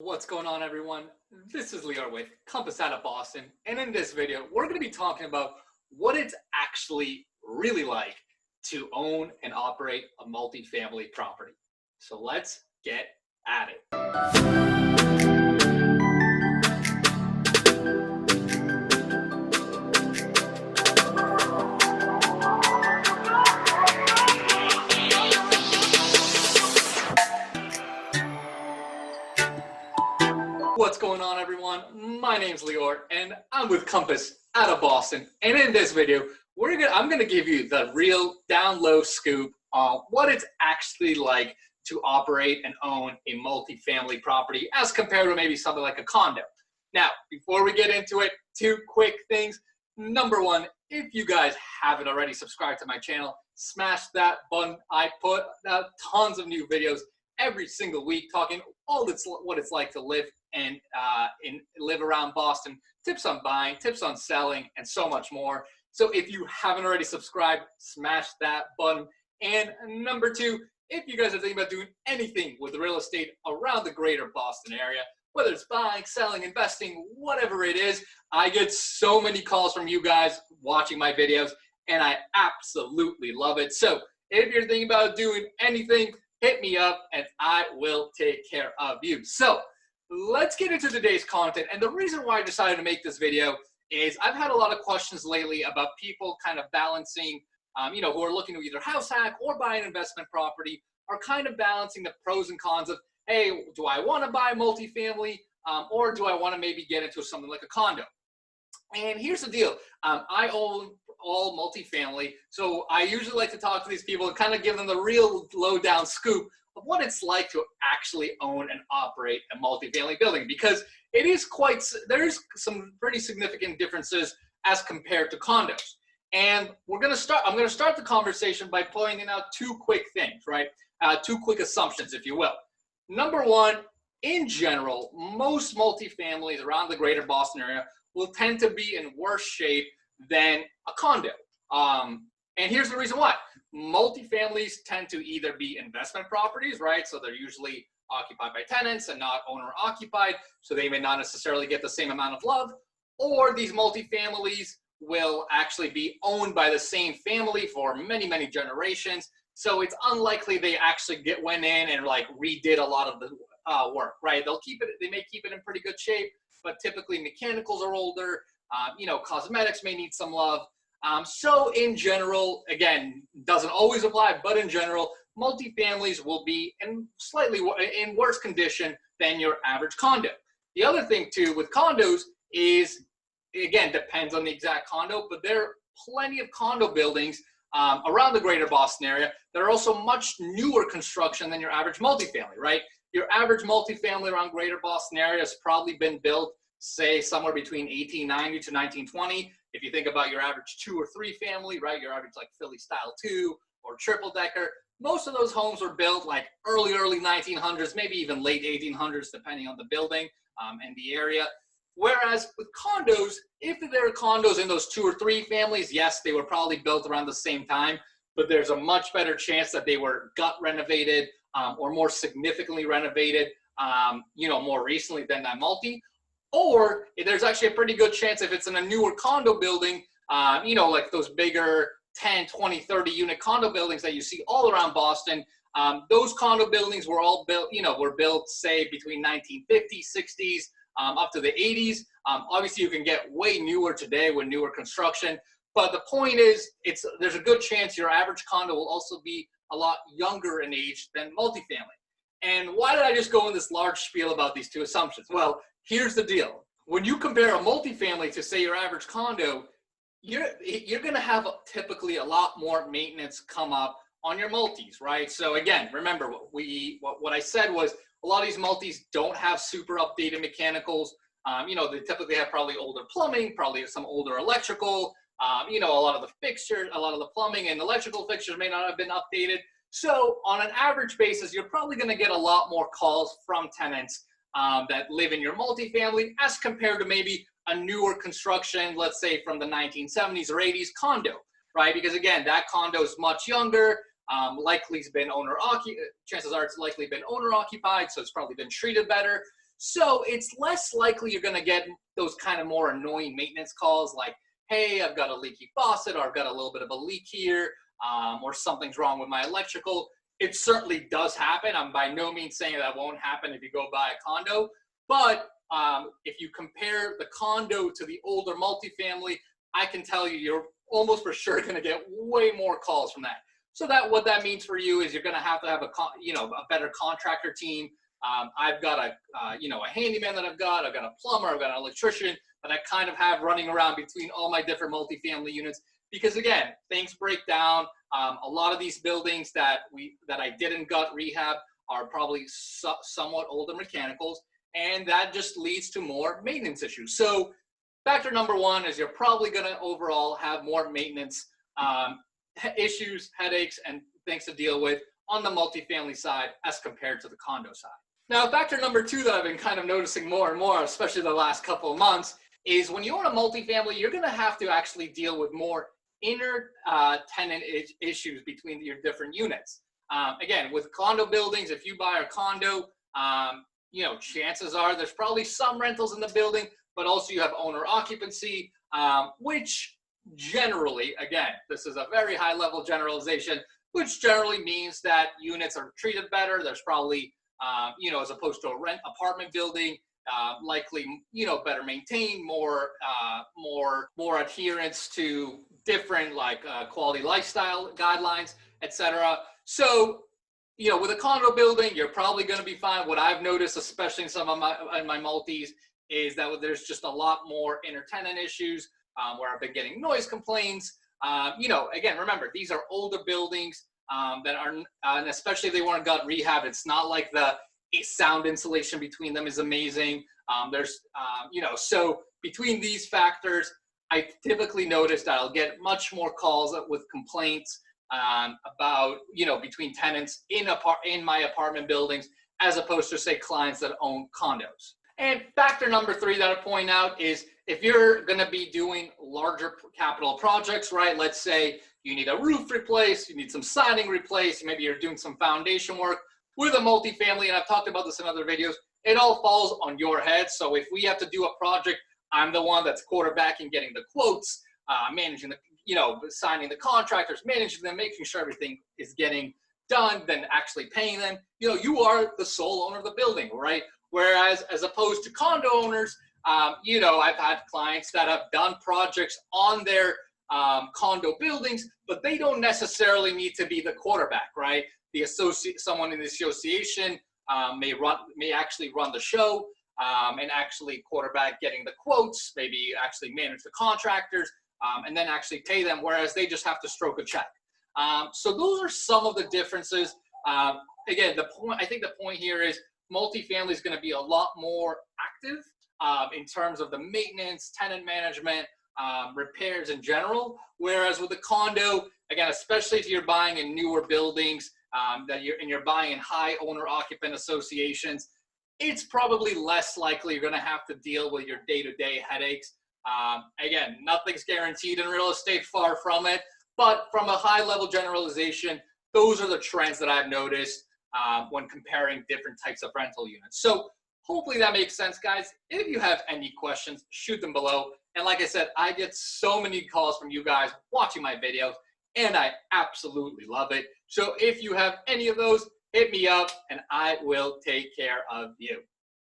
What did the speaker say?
What's going on, everyone? This is Lior with Compass out of Boston, and in this video we're going to be talking about what it's actually really like to own and operate a multifamily property. So let's get at it. What's going on, everyone? My name's Lior, and I'm with Compass out of Boston. And in this video, I'm going to give you the real down low scoop on what it's actually like to operate and own a multifamily property as compared to maybe something like a condo. Now, before we get into it, two quick things. Number one, if you guys haven't already subscribed to my channel, smash that button. I put out tons of new videos every single week talking what it's like to live and live around Boston, tips on buying, tips on selling, and so much more. So if you haven't already subscribed, smash that button. And number two, if you guys are thinking about doing anything with real estate around the greater Boston area, whether it's buying, selling, investing, whatever it is, I get so many calls from you guys watching my videos, and I absolutely love it. So if you're thinking about doing anything, hit me up and I will take care of you. So let's get into today's content. And the reason why I decided to make this video is I've had a lot of questions lately about people kind of balancing, who are looking to either house hack or buy an investment property, are kind of balancing the pros and cons of, hey, do I want to buy multifamily or do I want to maybe get into something like a condo? And here's the deal. I own all multifamily, so I usually like to talk to these people and kind of give them the real low-down scoop of what it's like to actually own and operate a multifamily building, because there's some pretty significant differences as compared to condos. And I'm going to start the conversation by pointing out two quick things, right? Two quick assumptions, if you will. Number one, in general, most multifamilies around the greater Boston area will tend to be in worse shape than a condo. And here's the reason why. Multifamilies tend to either be investment properties, right? So they're usually occupied by tenants and not owner occupied, so they may not necessarily get the same amount of love. Or these multifamilies will actually be owned by the same family for many, many generations. So it's unlikely they actually went in and like redid a lot of the work, right? They may keep it in pretty good shape, but typically mechanicals are older, cosmetics may need some love. So in general, again, doesn't always apply, but in general, multifamilies will be in worse condition than your average condo. The other thing too with condos is, again, depends on the exact condo, but there are plenty of condo buildings around the greater Boston area that are also much newer construction than your average multifamily, right? Your average multifamily around greater Boston area has probably been built, say, somewhere between 1890 to 1920. If you think about your average 2 or 3 family, right, your average like Philly style 2 or triple decker, most of those homes were built like early 1900s, maybe even late 1800s, depending on the building and the area. Whereas with condos, if there are condos in those 2 or 3 families, yes, they were probably built around the same time, but there's a much better chance that they were gut renovated or more significantly renovated, more recently than that multi. Or there's actually a pretty good chance if it's in a newer condo building, like those bigger 10, 20, 30 unit condo buildings that you see all around Boston. Those condo buildings were all built, say, between 1950s, 60s, up to the 80s. Obviously, you can get way newer today with newer construction. But the point is, there's a good chance your average condo will also be a lot younger in age than multifamily. And why did I just go in this large spiel about these two assumptions? Well, here's the deal. When you compare a multifamily to, say, your average condo, you're going to have typically a lot more maintenance come up on your multis, right? So again, remember what I said was a lot of these multis don't have super updated mechanicals. They typically have probably older plumbing, probably some older electrical. A lot of the fixtures, a lot of the plumbing and electrical fixtures may not have been updated. So on an average basis, you're probably going to get a lot more calls from tenants that live in your multifamily as compared to maybe a newer construction, let's say from the 1970s or 80s condo, right? Because again, that condo is much younger, chances are it's likely been owner occupied, so it's probably been treated better. So it's less likely you're going to get those kind of more annoying maintenance calls like, hey, I've got a leaky faucet, or I've got a little bit of a leak here, or something's wrong with my electrical. It certainly does happen. I'm by no means saying that won't happen if you go buy a condo, but if you compare the condo to the older multifamily, I can tell you you're almost for sure going to get way more calls from that. So that what that means for you is you're going to have a better contractor team. I've got a handyman that I've got a plumber, I've got an electrician that I kind of have running around between all my different multifamily units, because again, things break down. A lot of these buildings that I didn't gut rehab are probably somewhat older mechanicals, and that just leads to more maintenance issues. So factor number one is you're probably going to overall have more maintenance issues, headaches, and things to deal with on the multifamily side as compared to the condo side. Now, factor number two that I've been kind of noticing more and more, especially the last couple of months, is when you own a multifamily, you're going to have to actually deal with more inner tenant issues between your different units. Again, with condo buildings, if you buy a condo, chances are there's probably some rentals in the building, but also you have owner occupancy, which generally, again, this is a very high level generalization, which generally means that units are treated better. There's probably, as opposed to a rent apartment building, likely, better maintained, more adherence to different quality lifestyle guidelines, etc. So, with a condo building, you're probably going to be fine. What I've noticed, especially in some of my multis, is that there's just a lot more inner tenant issues where I've been getting noise complaints. Again, remember, these are older buildings that are, and especially if they weren't gut rehab, it's not like the sound insulation between them is amazing. So between these factors, I typically notice that I'll get much more calls with complaints about, between tenants in my apartment buildings, as opposed to, say, clients that own condos. And factor number three that I point out is if you're going to be doing larger capital projects, right? Let's say you need a roof replaced, you need some siding replaced, maybe you're doing some foundation work with a multifamily, and I've talked about this in other videos, it all falls on your head. So if we have to do a project, I'm the one that's quarterbacking, getting the quotes, managing signing the contractors, managing them, making sure everything is getting done, then actually paying them. You are the sole owner of the building, right? Whereas as opposed to condo owners, I've had clients that have done projects on their condo buildings, but they don't necessarily need to be the quarterback, right? Someone in the association may actually run the show and actually quarterback getting the quotes, maybe actually manage the contractors, and then actually pay them, whereas they just have to stroke a check. So those are some of the differences. Again, I think the point here is multifamily is going to be a lot more active in terms of the maintenance, tenant management, repairs in general. Whereas with the condo, again, especially if you're buying in newer buildings, you're buying in high owner-occupant associations, it's probably less likely you're going to have to deal with your day-to-day headaches. Again, nothing's guaranteed in real estate, far from it. But from a high-level generalization, those are the trends that I've noticed when comparing different types of rental units. So hopefully that makes sense, guys. If you have any questions, shoot them below. And like I said, I get so many calls from you guys watching my videos, and I absolutely love it. So if you have any of those, hit me up, and I will take care of you.